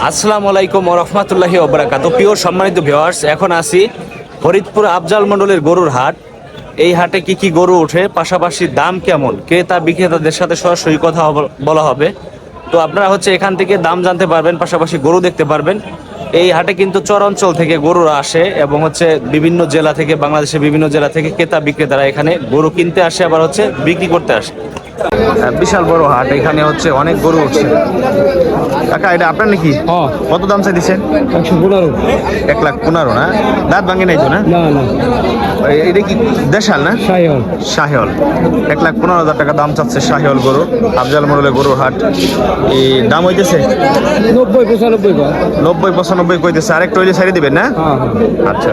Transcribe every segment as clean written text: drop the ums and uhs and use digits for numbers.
আসসালামু আলাইকুম ওয়া রাহমাতুল্লাহি ওয়া বারাকাতুহু। প্রিয় সম্মানিত ভিউয়ার্স, এখন আছি ফরিদপুর আফজাল মন্ডলের গরুর হাট। এই হাটে কি কি গরু ওঠে, পাশাপাশি দাম কেমন, ক্রেতা বিক্রেতাদের সাথে সরাসরি কথা বলা হবে। তো আপনারা এখান থেকে দাম জানতে পারবেন, পাশাপাশি গরু দেখতে পারবেন। এই হাটে কিন্তু চর অঞ্চল থেকে গরুরা আসে এবং বিভিন্ন জেলা থেকে, বাংলাদেশের বিভিন্ন জেলা থেকে ক্রেতা বিক্রেতারা এখানে গরু কিনতে আসে, আবার বিক্রি করতে আসে। বিশাল বড় হাট, এখানে অনেক গরু উঠছে। কাকা, এটা আপনার নাকি? কত দাম চাই দিচ্ছেন? 1,15,000 না? দাঁত ভাঙে নাই তো? না, এটা কি দেশাল না? শাহিওয়াল। 1,15,000 টাকা দাম চাচ্ছে শাহিওয়াল গরু, আফজাল মন্ডলের গরুর হাট। এই দাম হইতেছে 90-95 কইতেছে। আরেকটু হইলে ছাড়িয়ে দিবেন না? আচ্ছা,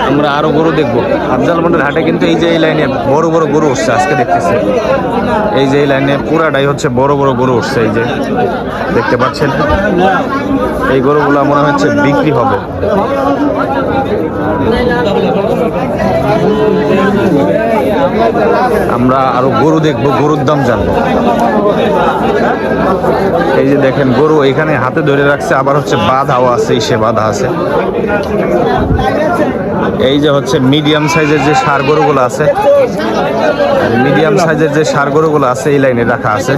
আমরা আরো গরু দেখবো আফজাল মন্ডলের হাটে। কিন্তু এই যে এই লাইনে বড় বড় গরু উঠছে আজকে দেখতেছি। এই যে এই লাইনে পুরাটাই বড় বড় গরু উঠছে। এই যে দেখতে পাচ্ছেন, এই গরুগুলা মনে হচ্ছে বিক্রি হবে। আমরা আরো গরু দেখবো, গরুর দাম জানবো। এই যে দেখেন গরু এখানে হাতে ধরে রাখছে, আবার বাঁধাও আছে, ইসে বাঁধা আছে। এই যে মিডিয়াম সাইজের যে ষাঁড় গরুগুলো আছে, মিডিয়াম সাইজের যে ষাঁড় গরুগুলো আছে এই লাইনে রাখা আছে।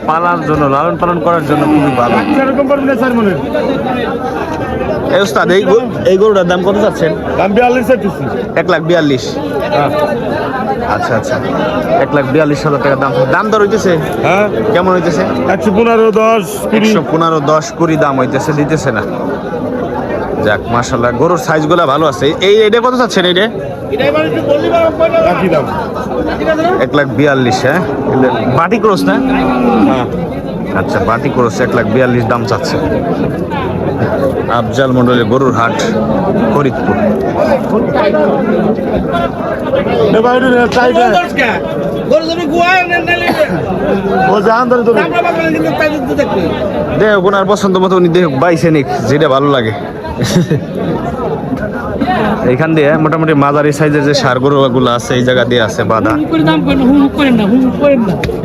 পালার জন্য, লালন পালন করার জন্য খুবই ভালো। এই গরুটার দাম কত যাচ্ছেন? 1,42,000। আচ্ছা আচ্ছা, 1,42,000 টাকা দাম। দাম দর হইতেছে কেমন হইতেছে? 115-10-20 দাম হইতেছে, দিতেছে না। যাক, মাশাআল্লাহ, গরুর সাইজ গুলা ভালো আছে। এইটা কত চাচ্ছেন? এইটা 1,42,000। হ্যাঁ, বাটি ক্রস না? আচ্ছা, বাটি ক্রস 1,42,000 দাম চাচ্ছে। আফজাল মন্ডলের গরুর হাট, ফরিদপুর। দেখ ওনার পছন্দ মতো উনি দেখ বাইছে নিক, যেটা ভালো লাগে। এইখান দিয়ে মোটামুটি মাঝারি সাইজের যে ষাঁড় গরুগুলো আছে এই জায়গা দিয়ে আছে বাঁধা।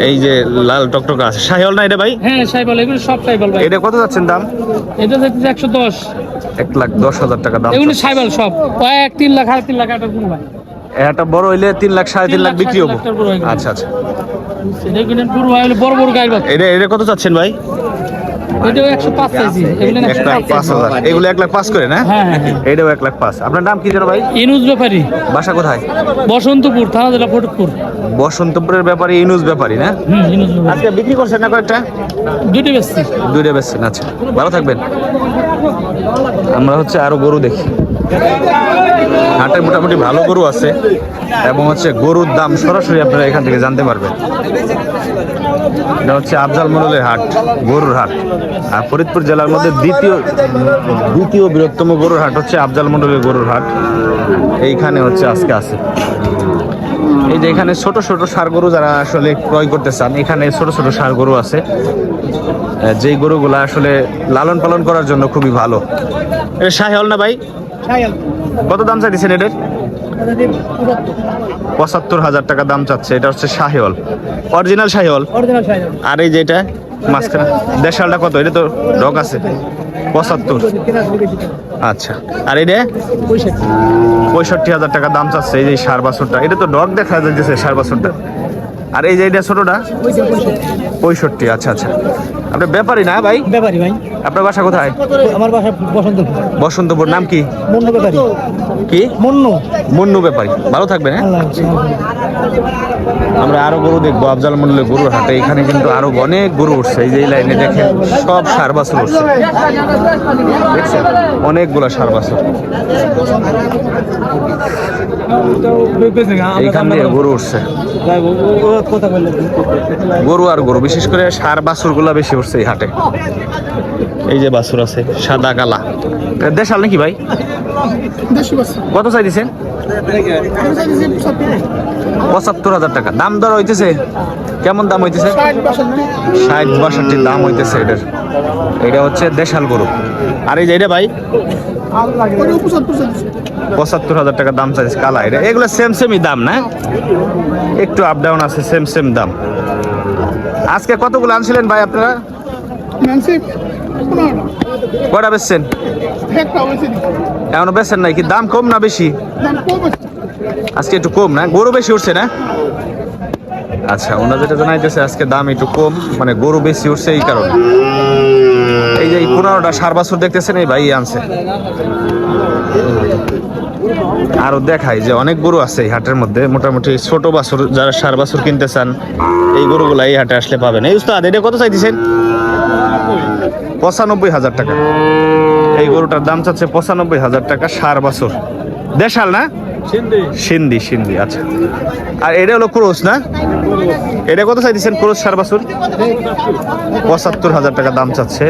এই যে লাল টকটকা আছে, শাহিওয়াল না এটা ভাই? হ্যাঁ, শাহিওয়াল। এগুলো সব শাহিওয়াল ভাই। এটা কত যাচ্ছেন দাম? এটা যাচ্ছে 110। 1,10,000 টাকা দাম। এগুলো শাহিওয়াল সব, 3 লাখ 3.5 লাখ টাকা কোনো ভাই। এটা বড় হইলে 3 লাখ 3.5 লাখ বিক্রি হবে। আচ্ছা আচ্ছা, বড় বড় গাড়ি। এটা কত চাচ্ছেন ভাই? এটাও 105 চাইছি। এগুলো 1,05,000। এগুলো 1,05,000 করে না? হ্যাঁ, এটাও 1,05,000। আপনার নাম কি জানো ভাই? ইনুস ব্যাপারী। বাসা কোথায়? বসন্তপুর, থানা জেলা ফরিদপুর। বসন্তপুরের ব্যাপারী ইনুস ব্যাপারী না? ইনুস ব্যাপারী। আজকে বিক্রি করছেন না কয়েকটা? দুইটা বেচছেন। আচ্ছা, ভালো থাকবেন। আমরা আরো গরু দেখি। হাটে মোটামুটি ভালো গরু আছে এবং গরুর দাম সরাসরি আপনারা এখান থেকে জানতে পারবেন। এটা আফজাল মন্ডলের হাট, গরুর হাট। আর ফরিদপুর জেলার মধ্যে দ্বিতীয় বৃহত্তম গরুর হাট আফজাল মন্ডলের গরুর হাট। এইখানে আজকে আছে। এই যে এখানে ছোট ছোট ষাঁড় গরু যারা ক্রয় করতে চান, এখানে ছোট ছোট ষাঁড় গরু আছে, যেই গরুগুলা লালন পালন করার জন্য খুবই ভালো। এটা শাহিওয়াল না ভাই? কত দাম চাইছেন এটার? 75,000 টাকা দাম চাচ্ছে। এটা শাহিওয়াল, অরিজিনাল শাহিওয়াল। আর এই যেটা মাঝখানে দেশালটা কত? এটা তো ডগ আছে, 75। আচ্ছা, আর এটা 65,000 টাকা দাম চাচ্ছে। এই যে ষাঁড় বাছুরটা, এটা তো ডগ দেখা যাচ্ছে, ষাঁড় বাছুরটা। আর এই যে এটা ছোটটা 65। আচ্ছা আচ্ছা, আপনার ব্যাপারী না ভাই? ব্যাপারী ভাই। আপনার বাসা কোথায়? আমার বাসা বসন্তপুর। বসন্তপুর। নাম কি? মন্নু ব্যাপারী। কি? মন্নু ব্যাপারী। ভালো থাকবেন। হ্যাঁ, আমরা আরো গরু দেখবো আফজাল মন্ডলের গরুর হাটে। এখানে কিন্তু আরো অনেক গরু উঠছে। এই যে এই লাইনে দেখেন সব ষাঁড় বাছুর উঠছে, দেখছেন? অনেকগুলো ষাঁড় বাছুর এইখান দিয়ে গরু উঠছে। গরু আর গরু, বিশেষ করে ষাঁড় বাছুর গুলা বেশি উঠছে এই হাটে। এই যে বাছুর আছে সাদা কালা, দেশাল নাকি ভাই? কত চাই দিচ্ছেন? 75,000 টাকা দাম দর হইতেছে। কেমন দাম হইতেছে? 60-62 দাম হইতেছে এটার। এটা দেশাল গরু। আর এই যে এটা ভাই 75,000 টাকা দাম চাইছে কালা। এটা এগুলো সেমই দাম না, একটু আপ ডাউন আছে, সেম দাম। আজকে কতগুলো আনছিলেন ভাই আপনারা? কয়টা বেচছেন? এখনো বেচছেন নাই? কি দাম কম না বেশি? আজকে একটু কম না, গরু বেশি উঠছে না? আচ্ছা, ওনারা যেটা জানাইতেছে আজকে দাম একটু কম, মানে গরু বেশি উঠছে এই কারণে। এই যে 15টা সার বাছুর দেখতেছেন, এই ভাই আনছে। আরো দেখাই যে অনেক গরু আছে এই হাটের মধ্যে। মোটামুটি ছোট বাছুর, যারা সার বাছুর কিনতে চান এই গরুগুলা এই হাটে আসলে পাবেন। এই উস্তাদ, এটা কত চাইতেছেন? 95,000 টাকা। এই গরুটার দাম চাচ্ছে 95,000 টাকা। সার বাছুর, দেশাল না? সিন্ধি। সিন্ধি, আচ্ছা। আর এটা হলো ক্রোস না? এটা কত চাইতেছেন ক্রোস সার বাছুর? 75,000 টাকা দাম চাচ্ছে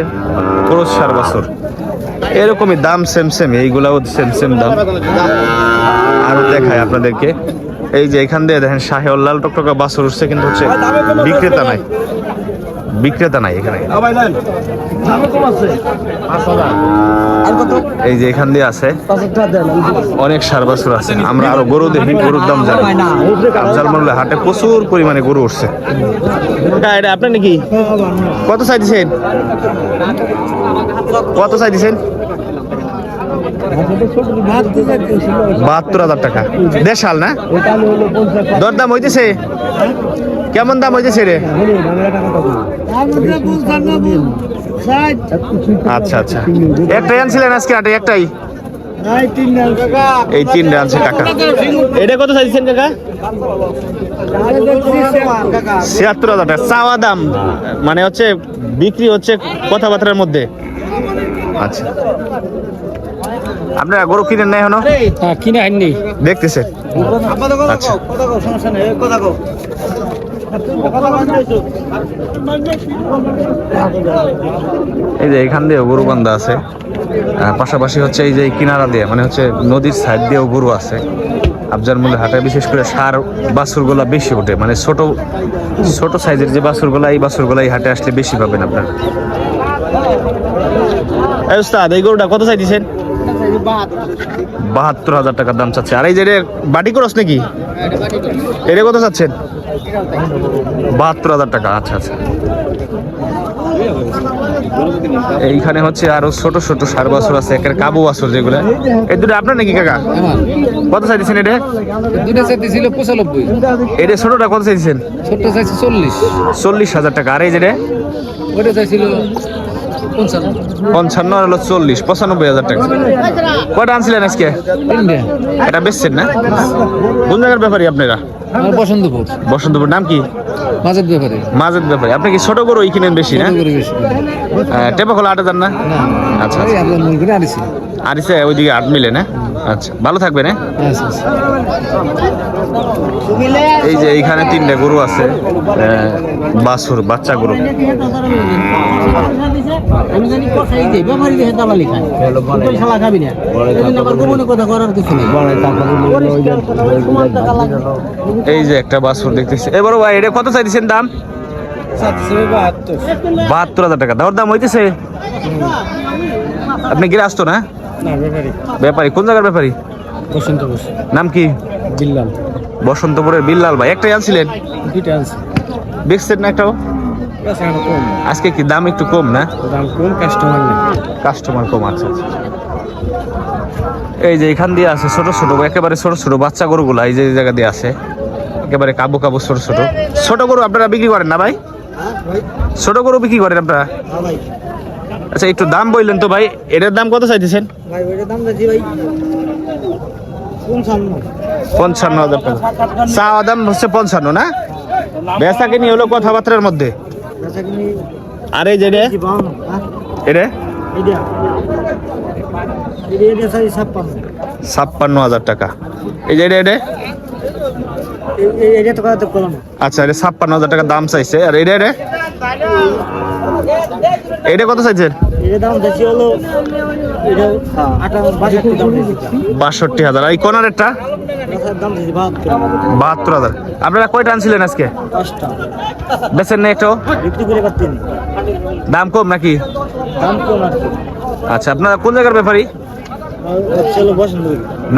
ক্রোস সার বাছুর। এরকমই দাম সেম, এইগুলাও সেম দাম। আরো দেখায় আপনাদেরকে, এই যে এখান দিয়ে দেখেন শাহেওয়াল লাল টকটকা বাছুর উঠছে, কিন্তু হচ্ছে বিক্রেতা নাই এখানে। এই যে এখান দিয়ে আছে অনেক সার বাছুর আছে। আমরা আরো গরু দেখি, গরুর দাম জানি। আফজাল মন্ডলের হাটে প্রচুর পরিমাণে গরু উঠছে। এটা আপনার নাকি? কত চাইছেন? 72,000 টাকা। দেশাল না? দরদাম হইতেছে? কেমন দাম হইতেছে রে? আচ্ছা। একটাই আনছিলেন আজকে হাটে? একটাই? এই 3টা আনছে কাকা। এটা কত চাইছেন কাকা? 76,000 টাকা চাওয়া দাম, মানে হচ্ছে বিক্রি হচ্ছে কথাবার্তার মধ্যে। আচ্ছা, আপনারা গরু কিনেন না এখনো? কিনে আননি, দেখতেছেন? আচ্ছা, এই যে এখান দিয়েও গরু বান্ধা আছে। পাশাপাশি হচ্ছে এই যে কিনারা দিয়ে, মানে হচ্ছে নদীর সাইড দিয়েও গরু আছে। আফজাল মন্ডলের হাটে বিশেষ করে সার বাছুরগুলা বেশি ওঠে, মানে ছোট সাইজের যে বাছুরগুলা, এই বাছুরগুলা এই হাটে আসলে বেশি পাবেন আপনারা। এই উস্তাদ, এই গরুটা কত চাইছেন? 72,000 টাকার দাম চাচ্ছে। আর এই যে বাটি ক্রস নাকি? এটা কত চাচ্ছেন? 72,000 টাকা। আচ্ছা। এইখানে হচ্ছে আরো ছোট সার বাছুর আছে, একের কাবু বাছুর যেগুলো। এই দুটো আপনার নাকি কাকা? কত চাইছেন এটা? দুটো চাইছিল 95। এটা ছোটটা কত চাইছেন? ছোটটা চাইছে 40,000 টাকা। আর এই যেটা? ওটা চাইছিল 55 আর হলো 40, 95,000 টাকা। কয়টা আনছিলেন আজকে? 3টা। এটা বেচছেন না? কোন জায়গার ব্যাপারী আপনারা? বসন্তপুর। নাম কি? মাজেদ ব্যাপারী। আপনি কি ছোট গরু কিনেন বেশি না? টেপা খোলা আটে যান না? আচ্ছা। আরিসে ওইদিকে 8 মিলে না? আচ্ছা, ভালো থাকবেন। এই যে এইখানে 3টা গরু আছে, বাছুর, বাচ্চা গরু। এই যে একটা বাছুর দেখতেছি। এবারও ভাই, এটা কত চাইছেন দাম? 72,000 টাকা। দেওয়ার দাম হইতেছে? আপনি গৃহস্থ না? ব্যাপারী। কোন জায়গার ব্যাপারী? বসন্তপুর। নাম কি? বিল্লাল। বসন্তপুরের বিল্লাল ভাই। একটাই আনছিলেন? দুইটা আনছি। দেখছেন না একটাও? আজকে কি দাম একটু কম না? দাম কম, কাস্টমার কম। আচ্ছা। এই যে এখান দিয়ে আছে ছোট একেবারে ছোট বাচ্চা গরুগুলা, এই যে জায়গা দিয়ে আছে একেবারে কাবু ছোট গরু। আপনারা বিক্রি করেন না ভাই? ছোট গরু বিক্রি করেন আপনারা? আচ্ছা, একটু দাম বললেন তো ভাই। এটার দাম কত চাইতেছেন? 55,000 টাকা। চাওয়া দাম হচ্ছে 55 না? বেচা কিনি হলো কথাবার্তার মধ্যে। আর এই যে এটা? 56,000 টাকা। এই যে এটা? আচ্ছা, এটা 56,000 টাকা দাম চাইছে। আর এটা কত চাইছেন? 62,000। এই কোনারেরটা? 72,000। আপনারা কয়টা আনছিলেন আজকে? বেচেন না একটাও? দাম কম নাকি? আচ্ছা, আপনারা কোন জায়গার ব্যাপারী?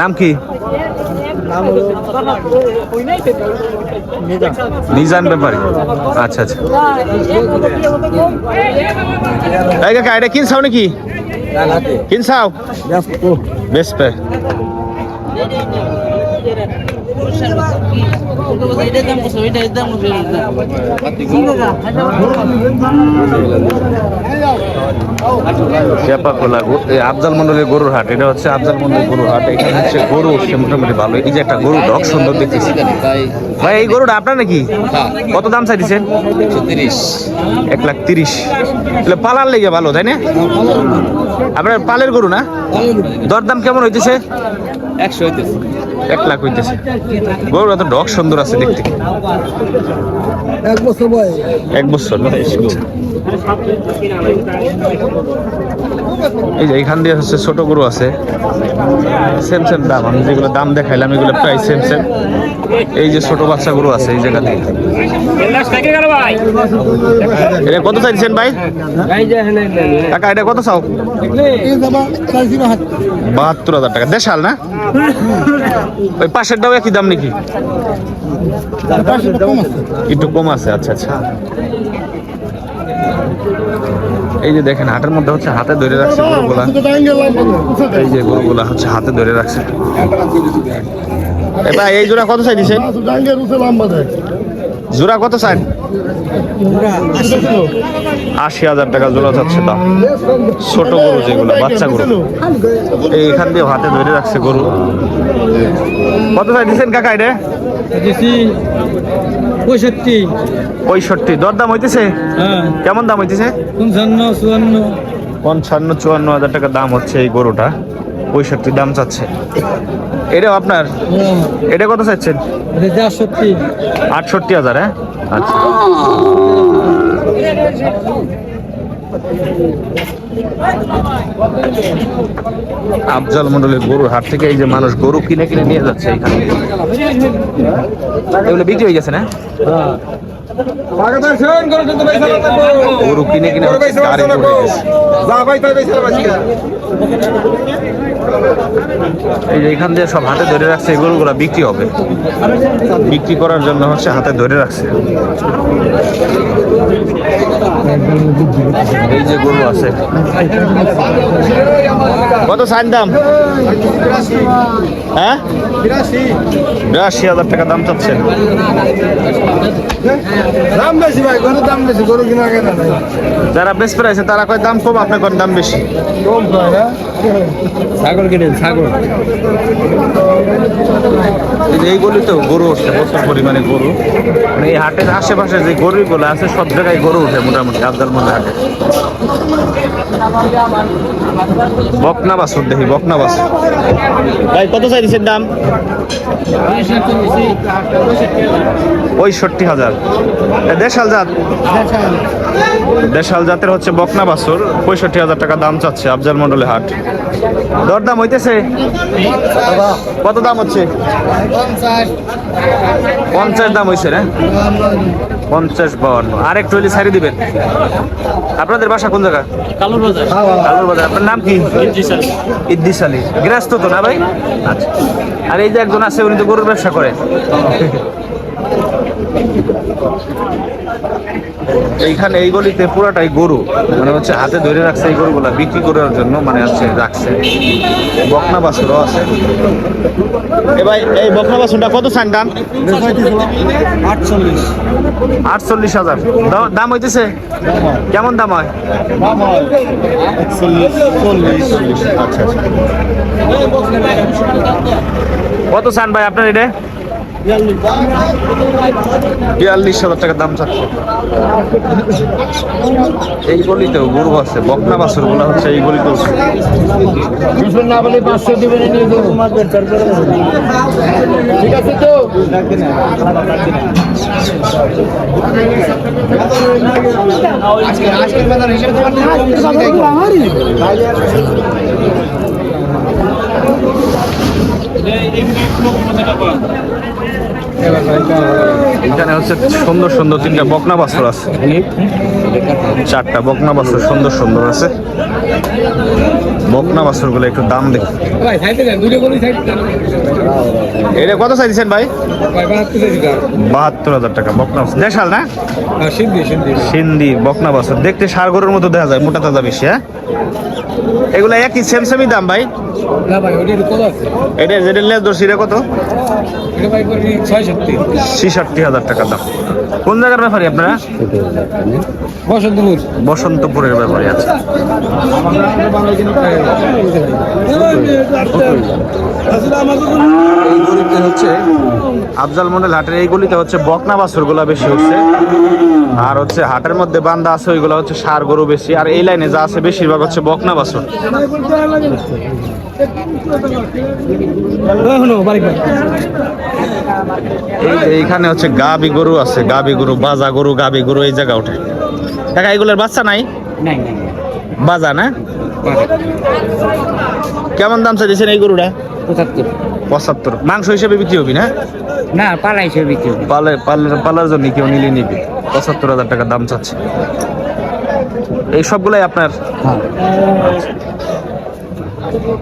নাম কি? নিজান ব্যাপারী, আচ্ছা আচ্ছা। এই কাকা এটা কিনছাও নাকি? কিনছাও বেশ পে আফজাল মন্ডলের গরুর হাট। এটা হচ্ছে আফজাল মন্ডলের গরুর হাট। এখানে হচ্ছে গরু উঠছে মোটামুটি ভালো। এই যে একটা গরু ডক সুন্দর দেখতেছি ভাই, এই গরুটা আপনার নাকি? কত দাম চাইছেন? 1,30,000। তাহলে পালার লেগে ভালো, তাই না? আপনার পালের গরু না? দরদাম কেমন হইতেছে? 1 লাখ হইতেছে। গরু এত ডক সুন্দর আছে দেখতে। 1 বছর বয়স। 1 বছর বয়স। এই যে এখান দিয়ে হচ্ছে ছোট গরু আছে, সেম সেম দাম। আমি যেগুলো দাম দেখাইলাম এগুলো প্রায় সেম সেম। এই যে ছোট বাচ্চা গরু আছে এই জায়গা দিয়ে। এটা কত চাইছেন ভাই? কাকা এটা কত চাও? 72,000 টাকা। দেশাল না? ওই পাশেরটাও একই দাম নাকি? একটু কম আছে, আচ্ছা আচ্ছা। এই যে দেখেন হাটের মধ্যে হচ্ছে হাতে ধরে রাখছে গরুগুলা। এই যে গরুগুলা হচ্ছে হাতে ধরে রাখছে। এবার এই জোড়া কত চাই দিছেন? জোড়া কত চাই? 80,000 টাকা জোড়া যাচ্ছে দাম। ছোট গরু যেগুলো বাচ্চা গরু এইখান দিয়ে হাতে ধরে রাখছে গরু। কত চাই দিছেন কাকা এটা? 65। দরদাম হইতেছে? কেমন দাম হইতেছে? 55-54 হাজার টাকা দাম হচ্ছে এই গরুটা। 65 দাম চাচ্ছে। এটাও আপনার? এটা কত চাচ্ছেন? 68,000। হ্যাঁ, আচ্ছা। আফজাল মন্ডলের গরুর হাট থেকে এই যে মানুষ গরু কিনে কিনে নিয়ে যাচ্ছে এখানে। এগুলো বিক্রি হয়ে গেছে না? গরু কিনে কিনে গাড়ি করে গেছে। এই যে এখান দিয়ে সব হাতে ধরে রাখছে, এই গরুগুলা বিক্রি হবে। বিক্রি করার জন্য হচ্ছে হাতে ধরে রাখছে। এই যে গরু আছে। কত সাইন দাম? হ্যাঁ, 82,000 টাকা দাম চাচ্ছে। দাম বেশি ভাই, গরুর দাম বেশি, গরু কিনা কেনা নাই। যারা বেশ পেয়েছে তারা কয় দাম কম, আপনার কোন দাম বেশি? কম কয় না? ছাগল কিনেন, ছাগল। এইগুলি তো গরু উঠছে প্রচুর পরিমাণে গরু। মানে এই হাটের আশেপাশে যে গরুগুলো আছে সব জায়গায় গরু উঠে মোটামুটি আফজাল মন্ডল হাটে। বকনা বাছুর দেখি, বকনা বাছুর। ভাই কত চাইছেন দাম? 65,000। দেশাল জাত? দেশাল জাতের হচ্ছে বকনা বাছুর। 65,000 টাকা দাম চাচ্ছে আফজাল মন্ডলের হাট। দরদাম হইতেছে? কত দাম হচ্ছে? 50 দাম হয়েছে না? 50-52। আর একটু হলে ছাড়ি দিবেন। আপনাদের বাসা কোন জায়গা? কালুর বাজার। আপনার নাম কি? ইদ্দিস আলী। গৃহস্থ তো না ভাই? আচ্ছা। আর এই যে একজন আছে উনি তো গরুর ব্যবসা করে। এইখানে এই গলিতে পুরাটাই গরু, মানে হচ্ছে হাতে ধরে রাখছে এই গরুগুলা বিক্রি করার জন্য, মানে হচ্ছে রাখছে। বকনা বাছুরও আছে। এ ভাই এই বকনা বাছুরটা কত চান দাম? 48,000 দাম হইতেছে? কেমন দাম হয়? 41-40। আচ্ছা আচ্ছা। কত চান ভাই আপনার এটা? 42,000 টাকা দাম চাচ্ছে। এই গলিতেও গরু আছে, বকনা বাছুর গুলা হচ্ছে এই গলিতেও। না বলে 500 দিবেন নিয়ে যাবো। ঠিক আছে তো? আজকের বাজার হিসেবে এখানে হচ্ছে সুন্দর সুন্দর তিনটা বকনা বাছুর আছে, চারটা বকনা বাছুর সুন্দর সুন্দর আছে। বকনা বাছুর গুলো একটু দাম দেখি। এটা কত চাইছেন ভাই? 72,000 টাকা বকনা বাছুর। দেশাল না? সিন্ধি বকনা বাছুর, দেখতে ষাঁড় গরুর মতো দেখা যায়, মোটা তাজা বেশি। হ্যাঁ, এগুলা একই সেমই দাম ভাই? এটা যেটা লেজ দর্শি কত? 66,000 টাকা দাম। কোন জায়গার ব্যাপারে আপনারা? বসন্তপুরের ব্যাপারে আছে। এই গলিতে হচ্ছে আফজাল মন্ডল হাটের, এই গলিতে হচ্ছে বকনা বাছুর গুলা বেশি হচ্ছে, আর হচ্ছে হাটের মধ্যে বান্ধা আছে ওইগুলা হচ্ছে ষাঁড় গরু বেশি, আর এই লাইনে যা আছে বেশিরভাগ হচ্ছে বকনা বাছুর। এইখানে হচ্ছে গাবি গরু আছে, গাবি গরু, বাজা গরু, গাবি গরু এই জায়গা ওঠে। টাকা এগুলোর বাচ্চা নাই? বাজা না? কেমন দাম চাইছেন এই গরুটা? 75। মাংস হিসেবে বিক্রি হবি না? না, পালা হিসেবে বিক্রি হবে। পালার জন্য কেউ নিলে নিবি। 75,000 টাকা দাম চাচ্ছে। এই সবগুলাই আপনার?